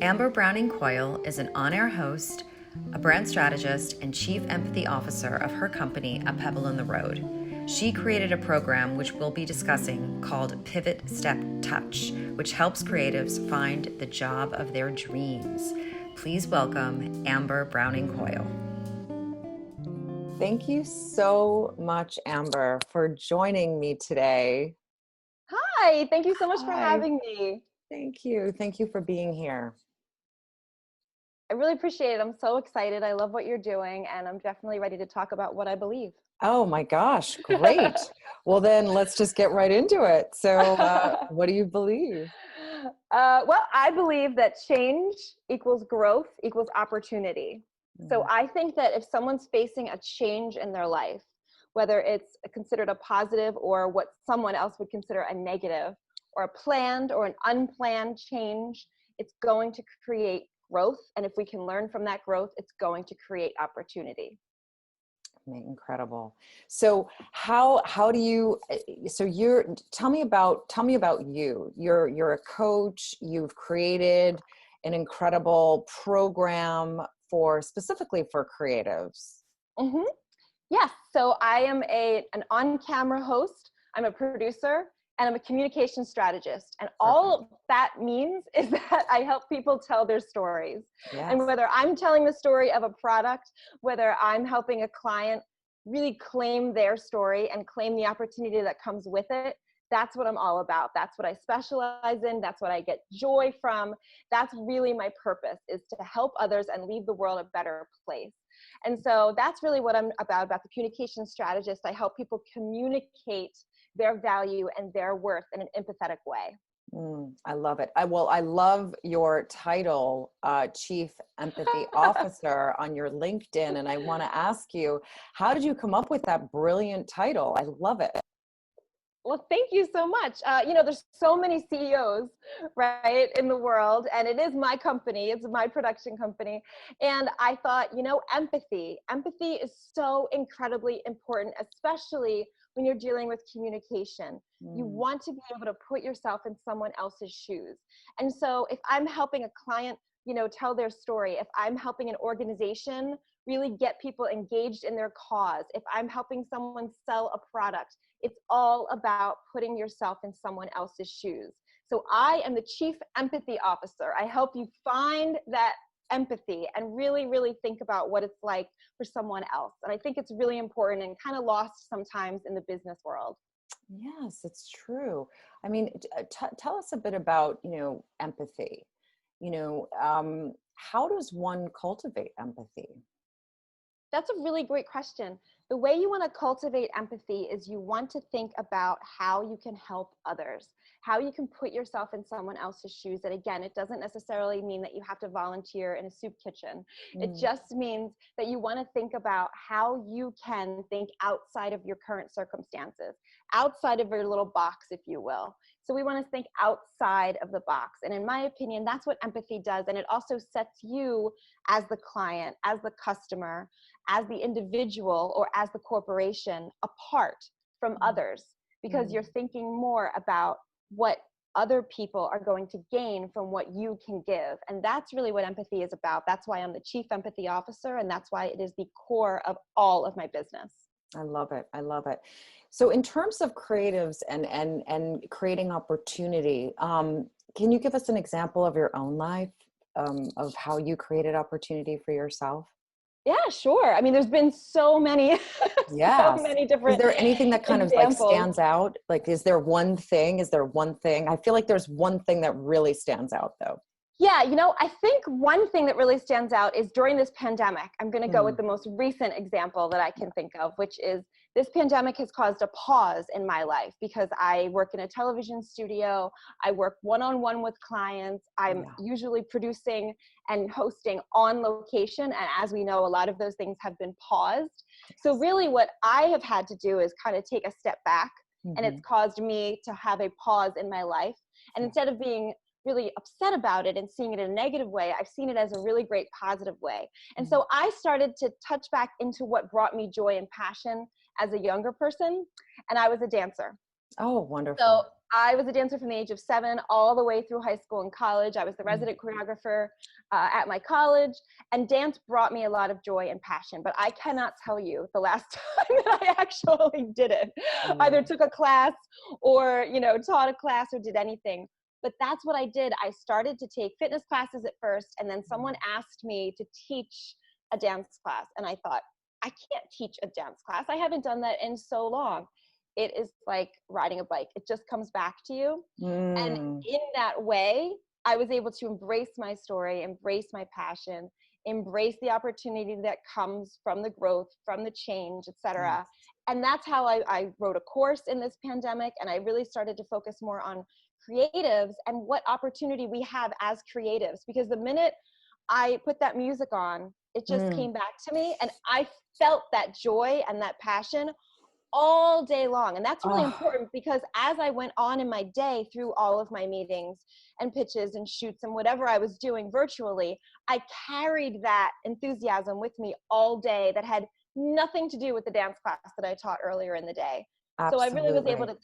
Amber Browning-Coyle is an on-air host, a brand strategist, and chief empathy officer of her company, A Pebble in the Road. She created a program which we'll be discussing called Pivot Step Touch, which helps creatives find the job of their dreams. Please welcome Amber Browning-Coyle. Thank you so much, Amber, for joining me today. Hi, thank you so much for Hi. having me. Thank you. Thank you for being here. I really appreciate it. I'm so excited. I love what you're doing, and I'm definitely ready to talk about what I believe. Oh my gosh, great. Well, then let's just get right into it. So, what do you believe? Well, I believe that change equals growth equals opportunity. So Mm, I think that if someone's facing a change in their life, whether it's considered a positive or what someone else would consider a negative, or a planned or an unplanned change, it's going to create growth. And if we can learn from that growth, it's going to create opportunity. Incredible. So, how do you? So, you're tell me about you. You're a coach. You've created an incredible program for specifically for creatives. hmm Yes. So I am an on-camera host. I'm a producer and I'm a communication strategist. And Perfect. all that means is that I help people tell their stories. And Yes. whether I'm telling the story of a product, whether I'm helping a client really claim their story and claim the opportunity that comes with it, that's what I'm all about. That's what I specialize in. That's what I get joy from. That's really my purpose, is to help others and leave the world a better place. And so that's really what I'm about the communication strategist. I help people communicate their value and their worth in an empathetic way. I love it. I love your title, Chief Empathy Officer, on your LinkedIn. And I want to ask you, how did you come up with that brilliant title? I love it. Well, thank you so much. There's so many CEOs, right, in the world, and it is my company. It's my production company. And I thought, empathy is so incredibly important, especially when you're dealing with communication. You Mm, want to be able to put yourself in someone else's shoes. And so if I'm helping a client, tell their story, if I'm helping an organization really get people engaged in their cause, if I'm helping someone sell a product, it's all about putting yourself in someone else's shoes. So I am the chief empathy officer. I help you find that empathy and really, really think about what it's like for someone else. And I think it's really important and kind of lost sometimes in the business world. yes, it's true. I mean, tell us a bit about, empathy. How does one cultivate empathy? That's a really great question. The way you want to cultivate empathy is you want to think about how you can help others, how you can put yourself in someone else's shoes. And again, it doesn't necessarily mean that you have to volunteer in a soup kitchen. It Mm, just means that you want to think about how you can think outside of your current circumstances, outside of your little box, if you will. So we want to think outside of the box. And in my opinion, that's what empathy does. And it also sets you as the client, as the customer, as the individual, or as the corporation apart from mm, others, because you're mm. thinking more about what other people are going to gain from what you can give. And that's really what empathy is about. That's why I'm the chief empathy officer, and that's why it is the core of all of my business. I love it. I love it. So, in terms of creatives and creating opportunity, can you give us an example of your own life, of how you created opportunity for yourself? Yeah, sure. I mean, there's been so many, so Yes. many Is different there anything that kind of like examples. stands out? Like, is there one thing? Is there one thing? I feel like there's one thing that really stands out, though. Yeah, I think one thing that really stands out is during this pandemic. I'm going to go with Mm, the most recent example that I can think of, which is this pandemic has caused a pause in my life because I work in a television studio. I work one-on-one with clients. I'm yeah. usually producing and hosting on location. And as we know, a lot of those things have been paused. So Yes. really what I have had to do is kind of take a step back, and it's Hmm. caused me to have a pause in my life. And Yeah. instead of being really upset about it and seeing it in a negative way, I've seen it as a really great positive way. And Mm, so I started to touch back into what brought me joy and passion as a younger person. And I was a dancer. Oh, So wonderful. I was a dancer from the age of 7 all the way through high school and college. I was the Mm. resident choreographer at my college, and dance brought me a lot of joy and passion. But I cannot tell you the last time that I actually did it. Either Mm. took a class or, taught a class or did anything. But that's what I did. I started to take fitness classes at first, and then someone asked me to teach a dance class. And I thought, I can't teach a dance class. I haven't done that in so long. It is like riding a bike. It just comes back to you. And Mm. in that way, I was able to embrace my story, embrace my passion, embrace the opportunity that comes from the growth, from the change, etc. Yes. And that's how I wrote a course in this pandemic. And I really started to focus more on creatives and what opportunity we have as creatives. Because the minute I put that music on, it just Mm. came back to me. And I felt that joy and that passion all day long. And that's really Oh, important because as I went on in my day through all of my meetings and pitches and shoots and whatever I was doing virtually, I carried that enthusiasm with me all day that had nothing to do with the dance class that I taught earlier in the day. So I really was able absolutely. to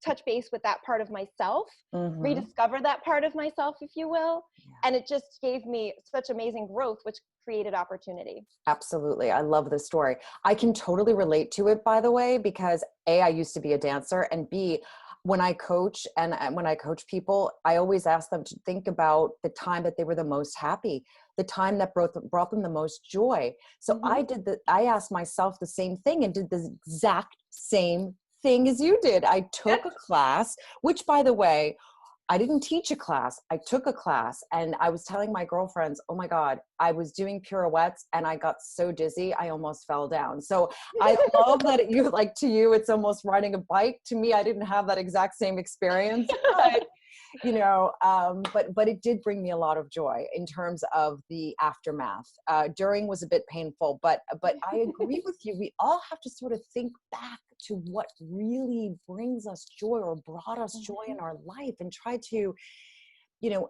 touch base with that part of myself, Mm-hmm. rediscover that part of myself, if you will. And it just gave me such amazing growth, which created opportunity. Absolutely. I love this story. I can totally relate to it, by the way, because A, I used to be a dancer, and B, when I coach and when I coach people, I always ask them to think about the time that they were the most happy, the time that brought them the most joy. So Mm-hmm. I asked myself the same thing and did the exact same thing as you did. I Yep. took a class, which, by the way, I didn't teach a class. I took a class, and I was telling my girlfriends, oh my God, I was doing pirouettes and I got so dizzy, I almost fell down. So I love that you, like, to you, it's almost riding a bike. To me, I didn't have that exact same experience, but but it did bring me a lot of joy in terms of the aftermath. During was a bit painful, but I agree with you. We all have to sort of think back to what really brings us joy or brought us joy in our life, and try to,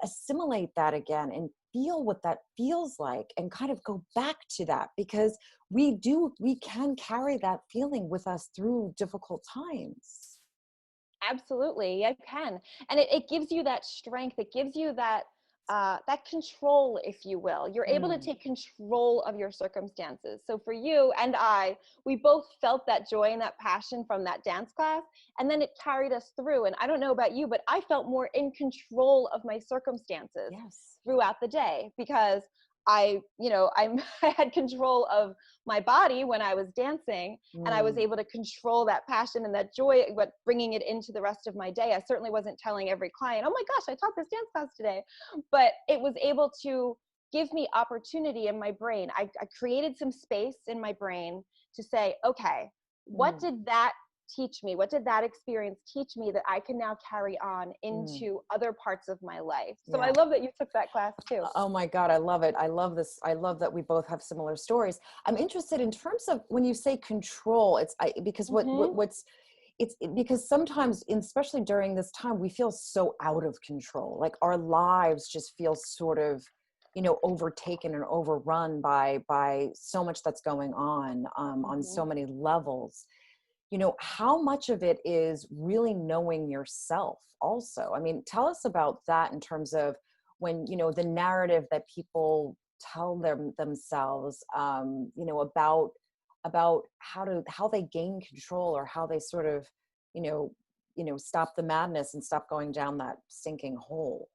assimilate that again and feel what that feels like, and kind of go back to that, because we can carry that feeling with us through difficult times. Absolutely, I can. And it gives you that strength. It gives you that control, if you will. You're able to Mm. take control of your circumstances. So for you and I, we both felt that joy and that passion from that dance class, and then it carried us through. And I don't know about you, but I felt more in control of my circumstances Yes. throughout the day because I had control of my body when I was dancing, and I was Mm. able to control that passion and that joy, but bringing it into the rest of my day. I certainly wasn't telling every client, oh my gosh, I taught this dance class today, but it was able to give me opportunity in my brain. I created some space in my brain to say, okay, what Mm. did that teach me? What did that experience teach me that I can now carry on Mm. into other parts of my life? So I Yeah. love that you took that class too. Oh my God, I love it. I love this. I love that we both have similar stories. I'm interested in terms of when you say control, because Mm-hmm. because sometimes, especially during this time, we feel so out of control. Like our lives just feel sort of, overtaken and overrun by so much that's going on Mm-hmm. so many levels. How much of it is really knowing yourself also? I mean, tell us about that in terms of when, the narrative that people tell themselves, about how they gain control, or how they sort of, you know, stop the madness and stop going down that sinking hole.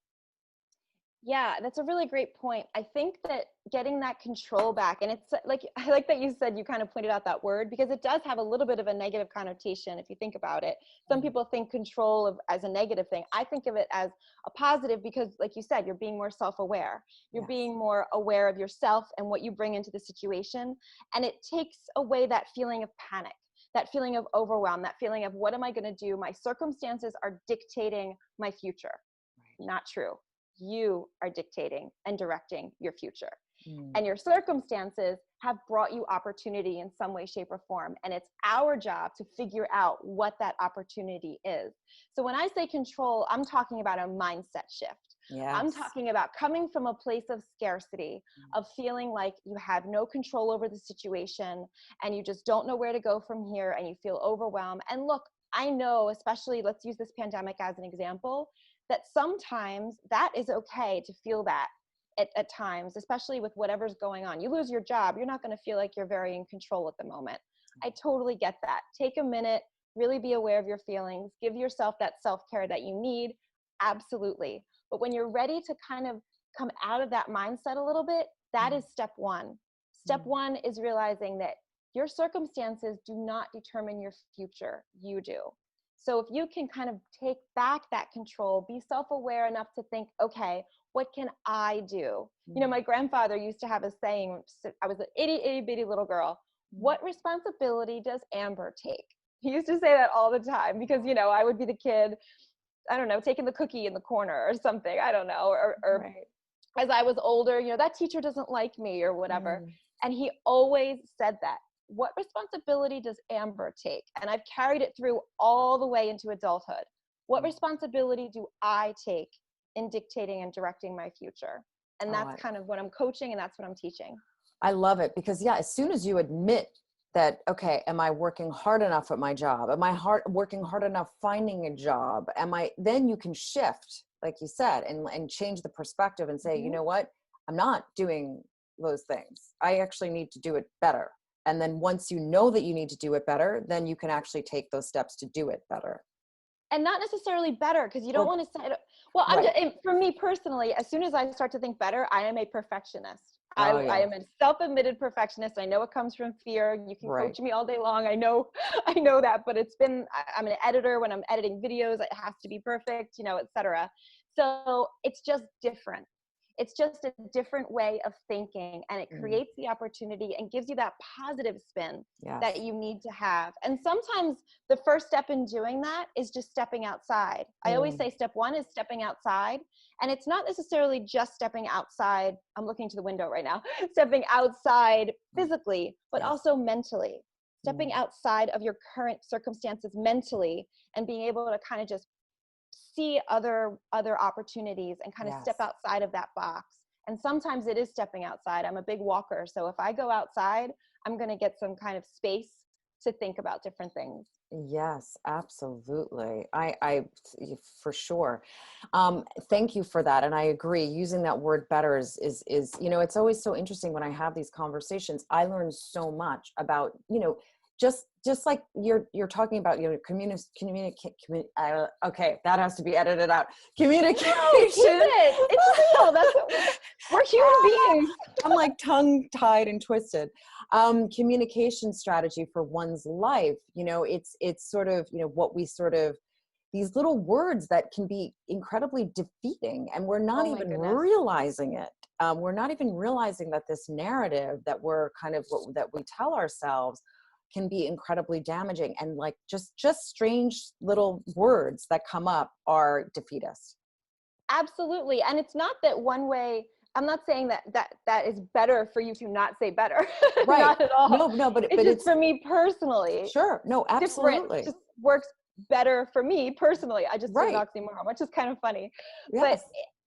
Yeah, that's a really great point. I think that getting that control back, and it's like, I like that you said, you kind of pointed out that word because it does have a little bit of a negative connotation if you think about it. Some Mm. people think control of as a negative thing. I think of it as a positive because, like you said, you're being more self-aware. You're Yes. being more aware of yourself and what you bring into the situation. And it takes away that feeling of panic, that feeling of overwhelm, that feeling of what am I going to do? My circumstances are dictating my future. Right. Not true. You are dictating and directing your future. Mm. And your circumstances have brought you opportunity in some way, shape, or form. And it's our job to figure out what that opportunity is. So when I say control, I'm talking about a mindset shift. I'm Yes. talking about coming from a place of scarcity, of feeling like you have no control over the situation and you just don't know where to go from here and you feel overwhelmed. And look, I know, especially let's use this pandemic as an example, that sometimes that is okay to feel that at times, especially with whatever's going on. You lose your job, you're not going to feel like you're very in control at the moment. I totally get that. Take a minute, really be aware of your feelings, give yourself that self-care that you need. Absolutely. But when you're ready to kind of come out of that mindset a little bit, that is step one. Step one is realizing that your circumstances do not determine your future. You do. So if you can kind of take back that control, be self-aware enough to think, okay, what can I do? You know, my grandfather used to have a saying, I was an itty bitty little girl, what responsibility does Amber take? He used to say that all the time because, you know, I would be the kid, I don't know, taking the cookie in the corner or something, I don't know, or Right. as I was older, you know, that teacher doesn't like me or whatever. And he always said that. What responsibility does Amber take? And I've carried it through all the way into adulthood. What responsibility do I take in dictating and directing my future? And that's kind of what I'm coaching and that's what I'm teaching. I love it because yeah, as soon as you admit that, okay, am I working hard enough at my job? Am I working hard enough finding a job? Then you can shift, like you said, and change the perspective and say, you know what? I'm not doing those things. I actually need to do it better. And then once you know that you need to do it better, then you can actually take those steps to do it better. And not necessarily better, because you don't want to say, well, for me personally, as soon as I start to think better, I am a perfectionist. I am a self-admitted perfectionist. I know it comes from fear. You can coach me all day long. I know that, but I'm an editor. When I'm editing videos, it has to be perfect, you know, et cetera. So it's just different. It's just a different way of thinking, and it creates the opportunity and gives you that positive spin that you need to have. And sometimes the first step in doing that is just stepping outside. I always say step one is stepping outside. And it's not necessarily just stepping outside. I'm looking to the window right now, stepping outside physically, but also mentally, stepping outside of your current circumstances mentally and being able to kind of just see other opportunities and kind of step outside of that box. And sometimes it is stepping outside. I'm a big walker. So if I go outside, I'm going to get some kind of space to think about different things. Yes, absolutely. I for sure. Thank you for that. And I agree. Using that word better is, you know, it's always so interesting when I have these conversations. I learn so much about, you know, just like you're talking about, you know, okay, that has to be edited out. Communication. No, keep it. It's real. That's what we're human beings. I'm like tongue tied and twisted. Communication strategy for one's life. You know, it's sort of, you know, what we sort of, these little words that can be incredibly defeating, and we're not even realizing it. We're not even realizing that this narrative that we're kind of that we tell ourselves can be incredibly damaging, and like just strange little words that come up are defeatist. Absolutely. And it's not that one way, I'm not saying that is better for you to not say better. Right. Not at all. No, but it's for me personally. Sure. No, absolutely. It just works better for me personally. I just did an oxymoron, which is kind of funny. But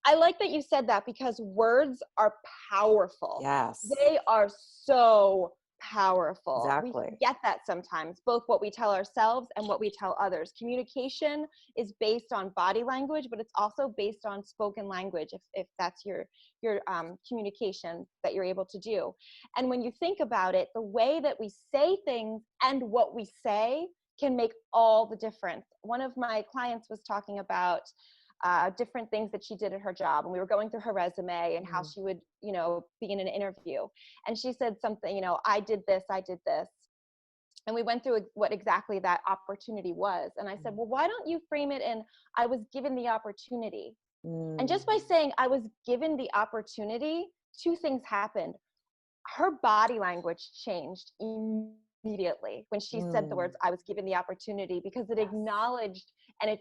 I like that you said that, because words are powerful. Yes. They are so powerful. Exactly. We forget that sometimes, both what we tell ourselves and what we tell others. Communication is based on body language, but it's also based on spoken language, if that's your communication that you're able to do. And when you think about it, the way that we say things and what we say can make all the difference. One of my clients was talking about different things that she did at her job, and we were going through her resume and how she would, you know, be in an interview. And she said something, you know, I did this. And we went through what exactly that opportunity was. And I said, well, why don't you frame it in, I was given the opportunity. And just by saying I was given the opportunity, two things happened. Her body language changed immediately when she said the words, I was given the opportunity, because it acknowledged an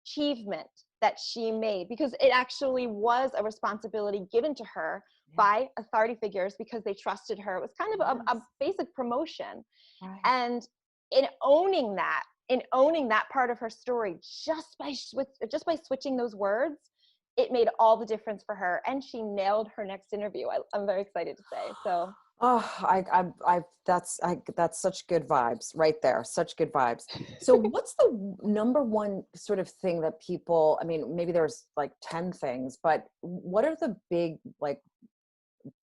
achievement that she made, because it actually was a responsibility given to her by authority figures because they trusted her. It was kind of a basic promotion. Right. And in owning that part of her story, just by switching those words, it made all the difference for her. And she nailed her next interview. I'm very excited to say. So. Oh, that's such good vibes right there. Such good vibes. So what's the number one sort of thing that people, I mean, maybe there's like 10 things, but what are the big like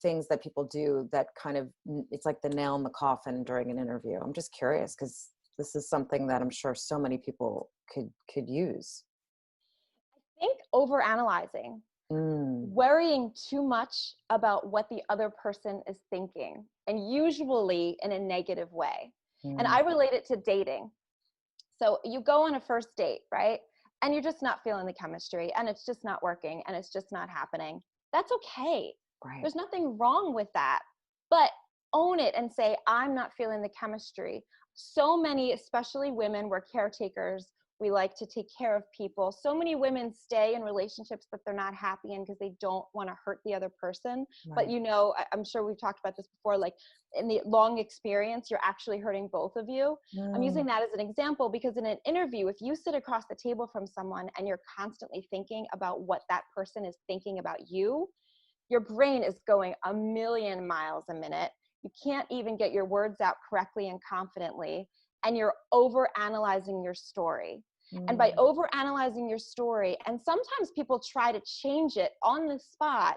things that people do that kind of, it's like the nail in the coffin during an interview? I'm just curious because this is something that I'm sure so many people could use. I think overanalyzing. Worrying too much about what the other person is thinking, and usually in a negative way. And I relate it to dating. So you go on a first date, right? And you're just not feeling the chemistry, and it's just not working, and it's just not happening. That's okay. Right. There's nothing wrong with that. But own it and say, I'm not feeling the chemistry. So many, especially women, we're caretakers. We like to take care of people. So many women stay in relationships that they're not happy in because they don't want to hurt the other person. Right. But I'm sure we've talked about this before, like in the long experience, you're actually hurting both of you. I'm using that as an example because in an interview, if you sit across the table from someone and you're constantly thinking about what that person is thinking about you, your brain is going a million miles a minute. You can't even get your words out correctly and confidently. And you're over analyzing your story. And by over analyzing your story, and sometimes people try to change it on the spot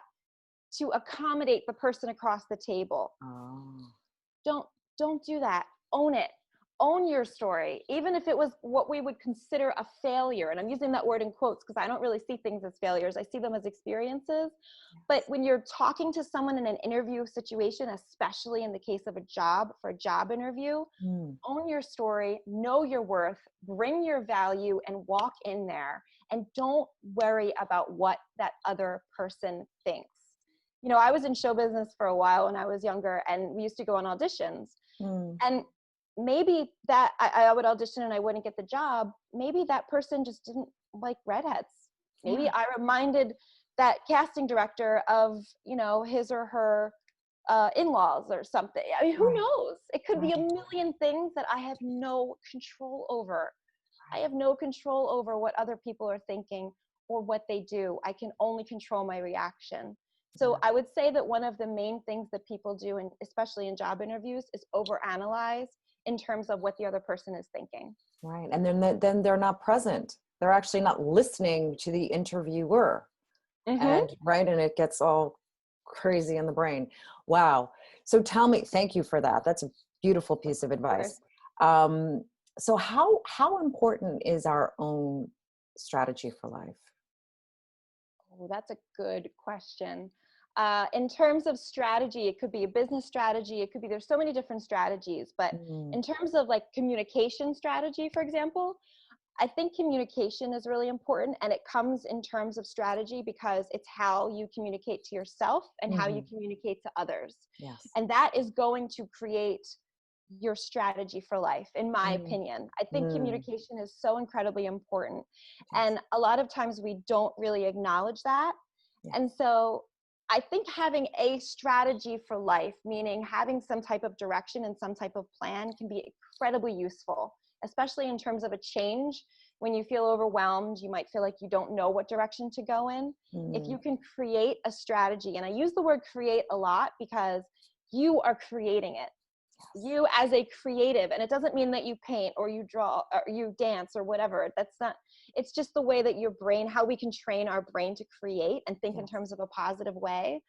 to accommodate the person across the table. Don't do that. Own it. Own your story, even if it was what we would consider a failure. And I'm using that word in quotes because I don't really see things as failures. I see them as experiences. But when you're talking to someone in an interview situation, especially in the case of for a job interview, own your story, know your worth, bring your value, and walk in there. And don't worry about what that other person thinks. You know, I was in show business for a while when I was younger, and we used to go on auditions. And maybe that I would audition and I wouldn't get the job. Maybe that person just didn't like redheads. Maybe I reminded that casting director of, his or her in-laws or something. I mean, who knows? It could be a million things that I have no control over. I have no control over what other people are thinking or what they do. I can only control my reaction. So I would say that one of the main things that people do, and especially in job interviews, is overanalyze in terms of what the other person is thinking. Right. And then they're not present. They're actually not listening to the interviewer. And it gets all crazy in the brain. Wow. So tell me, thank you for that. That's a beautiful piece of advice. So how important is our own strategy for life? Oh, that's a good question. In terms of strategy, it could be a business strategy. It could be, there's so many different strategies, but in terms of like communication strategy, for example, I think communication is really important, and it comes in terms of strategy because it's how you communicate to yourself and how you communicate to others. Yes. And that is going to create your strategy for life, in my opinion. I think communication is so incredibly important. And a lot of times we don't really acknowledge that. And so I think having a strategy for life, meaning having some type of direction and some type of plan, can be incredibly useful, especially in terms of a change. When you feel overwhelmed, you might feel like you don't know what direction to go in. If you can create a strategy, and I use the word create a lot because you are creating it. You as a creative, and it doesn't mean that you paint or you draw or you dance or whatever. That's not, it's just the way that your brain, how we can train our brain to create and think in terms of a positive way.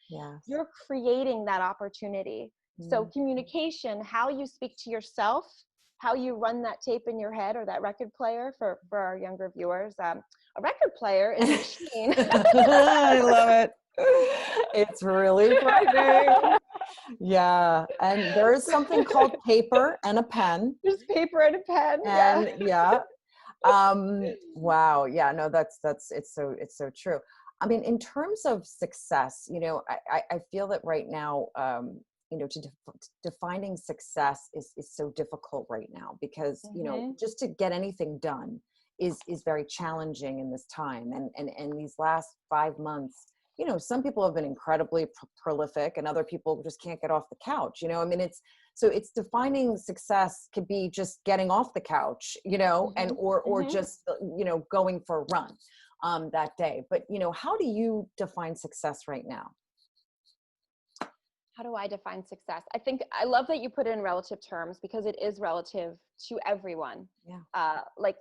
You're creating that opportunity. So communication, how you speak to yourself, how you run that tape in your head or that record player for our younger viewers. A record player is a machine. I love it. It's really frightening. Yeah. And there is something called paper and a pen. There's paper and a pen. And wow. Yeah, no, it's so true. I mean, in terms of success, I feel that right now, defining success is so difficult right now because, just to get anything done is very challenging in this time. And these last 5 months, you know, some people have been incredibly prolific and other people just can't get off the couch, you know. I mean, it's defining success could be just getting off the couch, you know, and or just, you know, going for a run that day. But, you know, how do you define success right now? How do I define success? I think I love that you put it in relative terms, because it is relative to everyone. Yeah. Like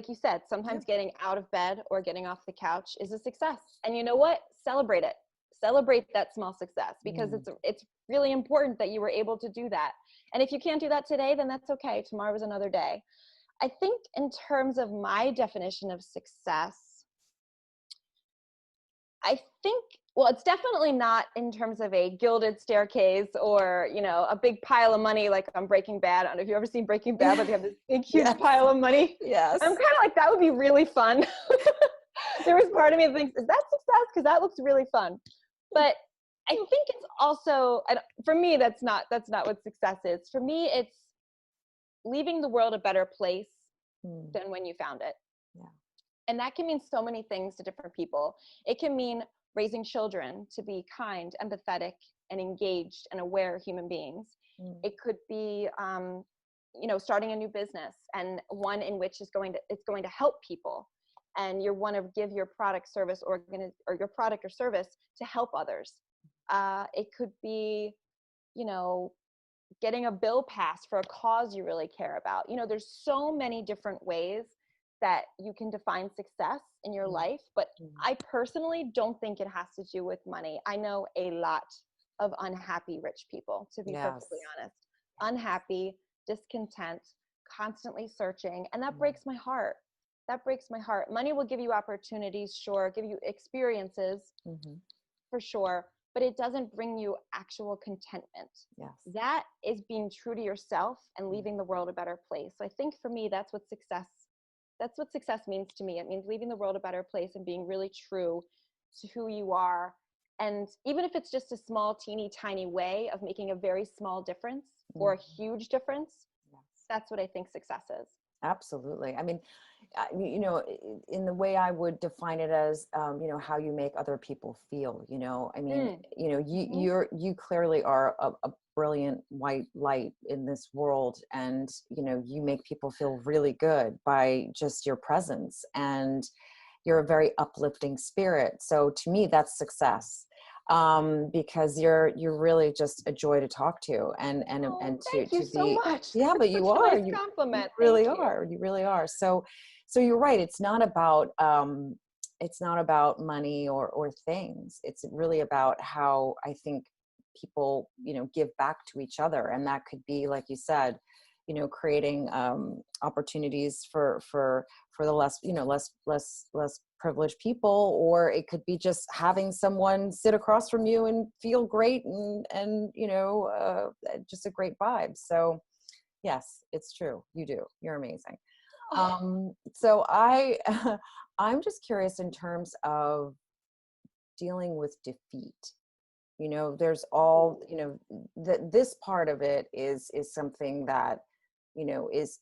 you said, sometimes getting out of bed or getting off the couch is a success. And you know what? Celebrate it. Celebrate that small success, because it's really important that you were able to do that. And if you can't do that today, then that's okay. Tomorrow is another day. I think in terms of my definition of success, I think, well, it's definitely not in terms of a gilded staircase or, you know, a big pile of money like on Breaking Bad. I don't know if you've ever seen Breaking Bad, but they have this big, huge pile of money. Yes. I'm kind of like, that would be really fun. There was part of me that thinks, is that success? Because that looks really fun. But I think it's also, for me, that's not what success is. For me, it's leaving the world a better place than when you found it. Yeah. And that can mean so many things to different people. It can mean raising children to be kind, empathetic, and engaged and aware human beings. It could be, you know, starting a new business, and one in which it's going to help people. And you want to give your product, service, or your product or service to help others. It could be, you know, getting a bill passed for a cause you really care about. You know, there's so many different ways that you can define success in your life, but I personally don't think it has to do with money. I know a lot of unhappy rich people, to be perfectly honest. Unhappy, discontent, constantly searching, and that breaks my heart. That breaks my heart. Money will give you opportunities, sure, give you experiences, for sure, but it doesn't bring you actual contentment. Yes. That is being true to yourself and leaving the world a better place. So I think for me, that's what success means to me. It means leaving the world a better place and being really true to who you are. And even if it's just a small, teeny tiny way of making a very small difference or a huge difference, that's what I think success is. Absolutely. I mean, you know, in the way I would define it as, you know, how you make other people feel, you know, I mean, you know, you clearly are a brilliant white light in this world, and, you know, you make people feel really good by just your presence, and you're a very uplifting spirit. So to me, that's success. Because you're really just a joy to talk to, and thank you so much. Yeah, but you are. Such a nice compliment. You really are. You really are. So you're right. It's not about money or things. It's really about how I think people, you know, give back to each other, and that could be, like you said, you know, creating opportunities for the less privileged people, or it could be just having someone sit across from you and feel great, and you know, just a great vibe. So yes, it's true. You do. You're amazing. So I'm just curious in terms of dealing with defeat. You know, there's all, you know, this part of it is something that, you know, is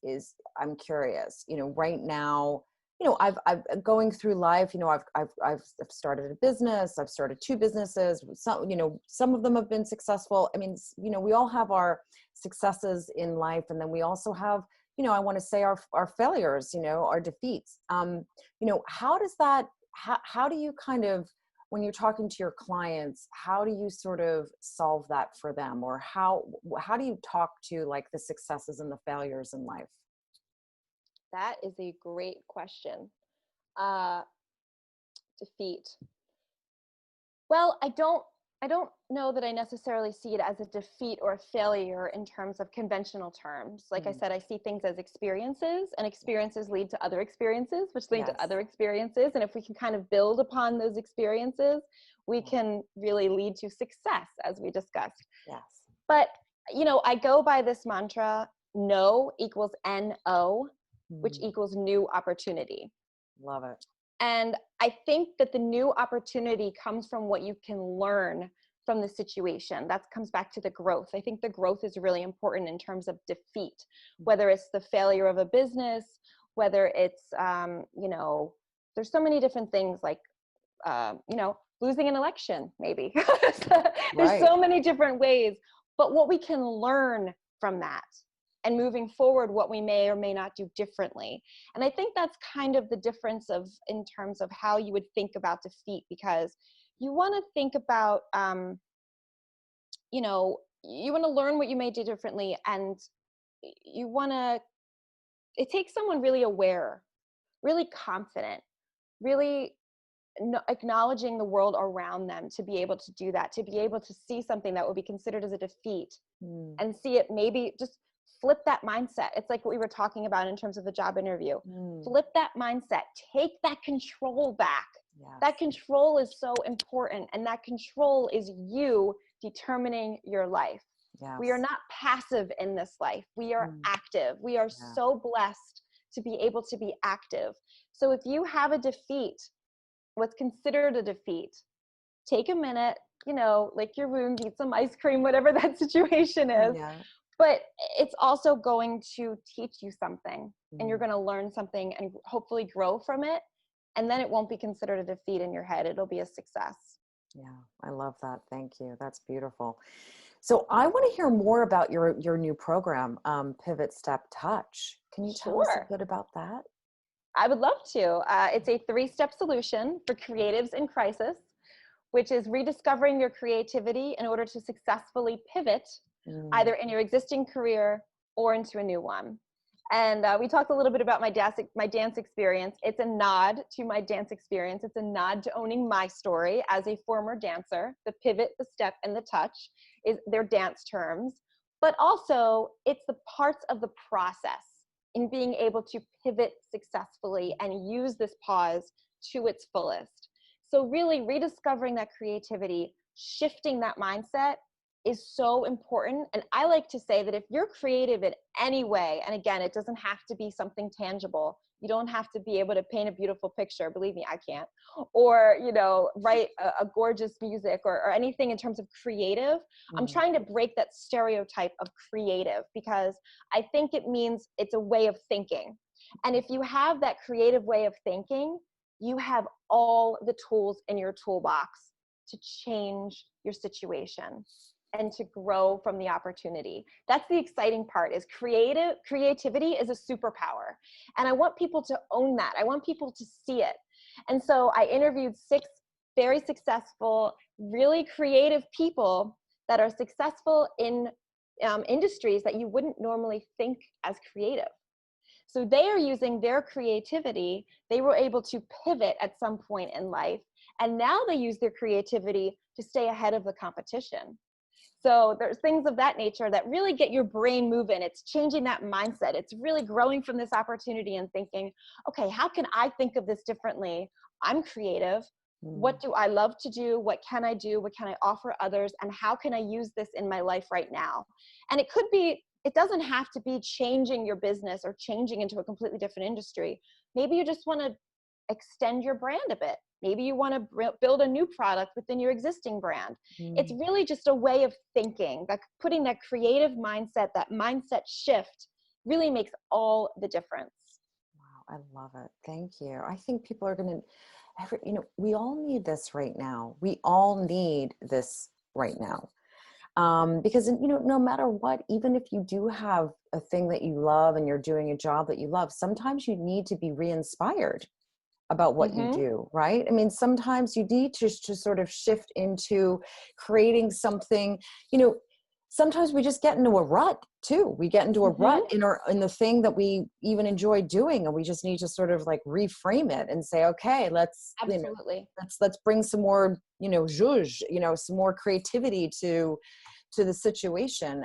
I'm curious, you know, right now, you know, I've going through life, you know, I've started a business, I've started 2 businesses, some, you know, some of them have been successful. I mean, you know, we all have our successes in life, and then we also have, you know, I want to say our failures, you know, our defeats. You know, how do you kind of, when you're talking to your clients, how do you sort of solve that for them? Or how do you talk to, like, the successes and the failures in life? That is a great question. Defeat. Well, I don't know that I necessarily see it as a defeat or a failure in terms of conventional terms. Like I said, I see things as experiences, and experiences lead to other experiences, which lead to other experiences. And if we can kind of build upon those experiences, we can really lead to success, as we discussed. Yes. But, you know, I go by this mantra, no equals NO, which equals new opportunity. Love it. And I think that the new opportunity comes from what you can learn from the situation. That comes back to the growth. I think the growth is really important in terms of defeat, whether it's the failure of a business whether it's, there's so many different things like, losing an election, maybe. There's Right. so many different ways, but what we can learn from that and moving forward, what we may or may not do differently. And I think that's kind of the difference in terms of how you would think about defeat, because you want to think about, you want to learn what you may do differently, and it takes someone really aware, really confident, really acknowledging the world around them to be able to do that, to be able to see something that would be considered as a defeat and see it, maybe just flip that mindset. It's like what we were talking about in terms of the job interview. Flip that mindset, take that control back. Yes. That control is so important, and that control is you determining your life. Yes. We are not passive in this life. We are active. We are so blessed to be able to be active. So if you have a defeat, what's considered a defeat, take a minute, lick your wound, eat some ice cream, whatever that situation is. Yeah. But it's also going to teach you something, and you're going to learn something and hopefully grow from it. And then it won't be considered a defeat in your head. It'll be a success. Yeah, I love that. Thank you. That's beautiful. So I want to hear more about your new program, Pivot Step Touch. Can you tell us a bit about that? I would love to. It's a 3-step solution for creatives in crisis, which is rediscovering your creativity in order to successfully pivot either in your existing career or into a new one. And we talked a little bit about my dance experience. It's a nod to my dance experience. It's a nod to owning my story as a former dancer. The pivot, the step, and the touch is their dance terms. But also, it's the parts of the process in being able to pivot successfully and use this pause to its fullest. So really rediscovering that creativity, shifting that mindset is so important. And I like to say that if you're creative in any way, and again, it doesn't have to be something tangible. You don't have to be able to paint a beautiful picture. Believe me, I can't. Or, write a gorgeous music or anything in terms of creative. I'm trying to break that stereotype of creative, because I think it means it's a way of thinking. And if you have that creative way of thinking, you have all the tools in your toolbox to change your situation and to grow from the opportunity. That's the exciting part, is creativity is a superpower. And I want people to own that. I want people to see it. And so I interviewed 6 very successful, really creative people that are successful in industries that you wouldn't normally think as creative. So they are using their creativity. They were able to pivot at some point in life. And now they use their creativity to stay ahead of the competition. So there's things of that nature that really get your brain moving. It's changing that mindset. It's really growing from this opportunity and thinking, okay, how can I think of this differently? I'm creative. What do I love to do? What can I do? What can I offer others? And how can I use this in my life right now? And it doesn't have to be changing your business or changing into a completely different industry. Maybe you just want to extend your brand a bit. Maybe you want to build a new product within your existing brand. It's really just a way of thinking, that putting that creative mindset, that mindset shift really makes all the difference. Wow, I love it. Thank you. I think people are going to, we all need this right now. We all need this right now. Because, no matter what, even if you do have a thing that you love and you're doing a job that you love, sometimes you need to be re-inspired about what you do, right? I mean, sometimes you need to sort of shift into creating something, sometimes we just get into a rut too. We get into a rut in the thing that we even enjoy doing, and we just need to sort of like reframe it and say, okay, let's bring some more, zhuzh, some more creativity to the situation.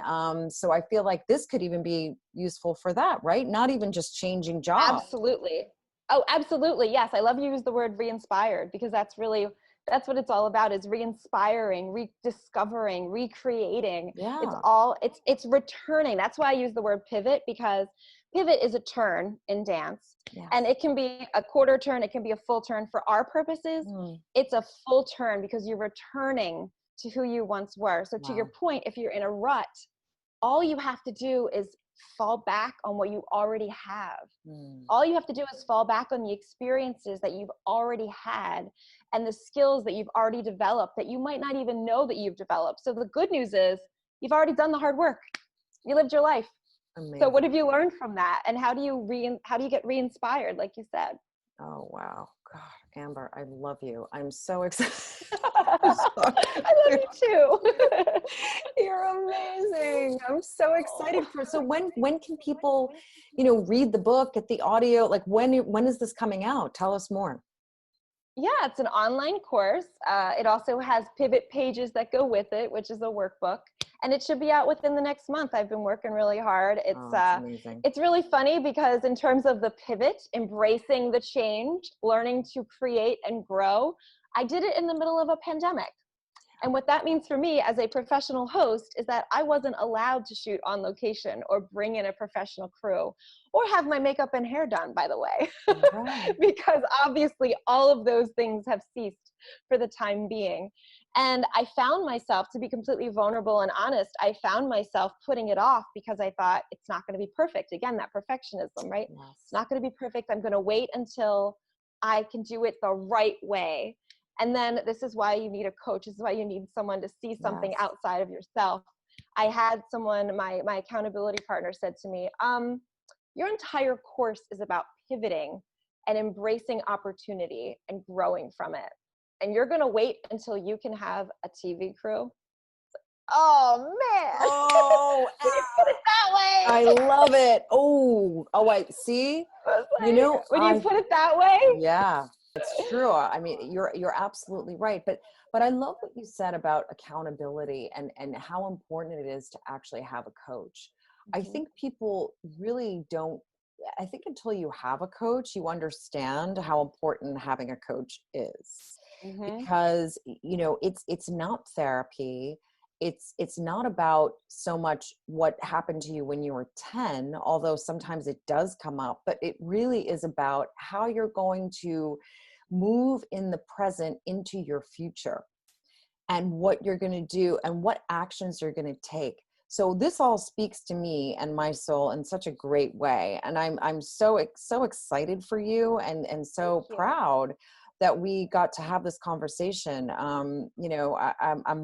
So I feel like this could even be useful for that, right? Not even just changing jobs. Absolutely. Oh, absolutely. Yes. I love you use the word re-inspired, because that's what it's all about, is re-inspiring, rediscovering, recreating. Yeah. It's returning. That's why I use the word pivot, because pivot is a turn in dance. Yes. And it can be a quarter turn. It can be a full turn. For our purposes, it's a full turn, because you're returning to who you once were. So to your point, if you're in a rut, all you have to do is fall back on what you already have. Mm. All you have to do is fall back on the experiences that you've already had and the skills that you've already developed that you might not even know that you've developed. So the good news is you've already done the hard work. You lived your life. Amazing. So what have you learned from that? And how do you get re-inspired, like you said? Oh, wow. God, Amber, I love you. I'm so excited. I love you too. You're amazing. I'm so excited so when can people, read the book, get the audio? Like when is this coming out? Tell us more. Yeah, it's an online course. It also has pivot pages that go with it, which is a workbook. And it should be out within the next month. I've been working really hard. Amazing. It's really funny because in terms of the pivot, embracing the change, learning to create and grow, I did it in the middle of a pandemic. And what that means for me as a professional host is that I wasn't allowed to shoot on location or bring in a professional crew or have my makeup and hair done, by the way, Right. because obviously all of those things have ceased for the time being. And I found myself, to be completely vulnerable and honest, I found myself putting it off because I thought it's not going to be perfect. Again, that perfectionism, right? Yes. It's not going to be perfect. I'm going to wait until I can do it the right way. And then this is why you need a coach. This is why you need someone to see something Yes. outside of yourself. I had someone, my accountability partner said to me, your entire course is about pivoting and embracing opportunity and growing from it. And you're going to wait until you can have a TV crew. Oh man. Oh, when you put it that way. I love it. I see. When you put it that way. Yeah, it's true. I mean, you're absolutely right. But I love what you said about accountability and how important it is to actually have a coach. I think people really don't. I think until you have a coach, you understand how important having a coach is. Because it's not therapy. It's not about so much what happened to you when you were 10, although sometimes it does come up, but it really is about how you're going to move in the present into your future and what you're going to do and what actions you're going to take. So this all speaks to me and my soul in such a great way. And I'm so excited for you and so proud that we got to have this conversation. I'm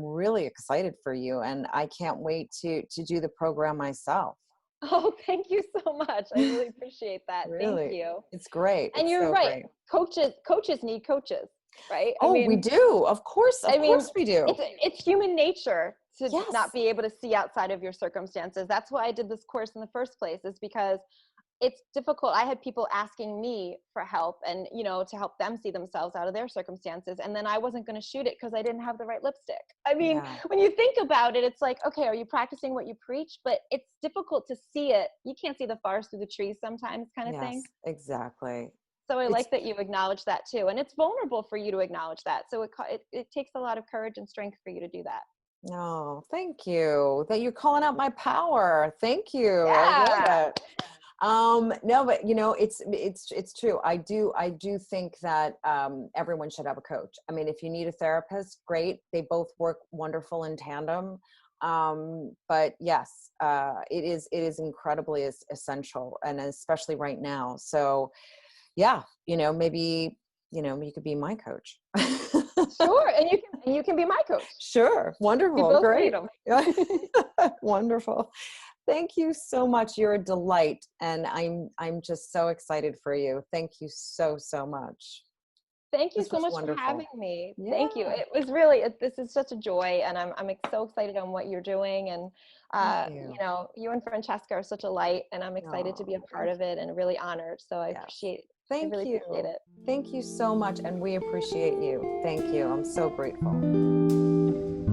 really excited for you, and I can't wait to do the program myself. Oh, thank you so much. I really appreciate that. Really, Thank you. it's great. And it's you're so right. great. Coaches need coaches, right? We do. Of course we do. It's human nature to Yes. not be able to see outside of your circumstances. That's why I did this course in the first place, is because it's difficult. I had people asking me for help and, to help them see themselves out of their circumstances. And then I wasn't going to shoot it because I didn't have the right lipstick. I mean, when you think about it, it's like, okay, are you practicing what you preach? But it's difficult to see it. You can't see the forest through the trees sometimes, kind of thing. Exactly. So I like that you acknowledge that too. And it's vulnerable for you to acknowledge that. So it takes a lot of courage and strength for you to do that. Oh, thank you. That you're calling out my power. Thank you. Yeah. I love it. No, but it's true. I do think that everyone should have a coach. I mean, if you need a therapist, great. They both work wonderful in tandem. But yes, it is incredibly essential, and especially right now. So yeah, maybe, you could be my coach. Sure. And you can be my coach. Sure. Wonderful. We both Great. need them. Wonderful. Thank you so much. You're a delight. And I'm just so excited for you. Thank you so much. Thank you This so was much wonderful. for having me. Yeah. Thank you. It was really, this is such a joy, and I'm so excited on what you're doing. And, you and Francesca are such a light, and I'm excited to be a part of it and really honored. So I appreciate it. Thank you so much. And we appreciate you. Thank you. I'm so grateful.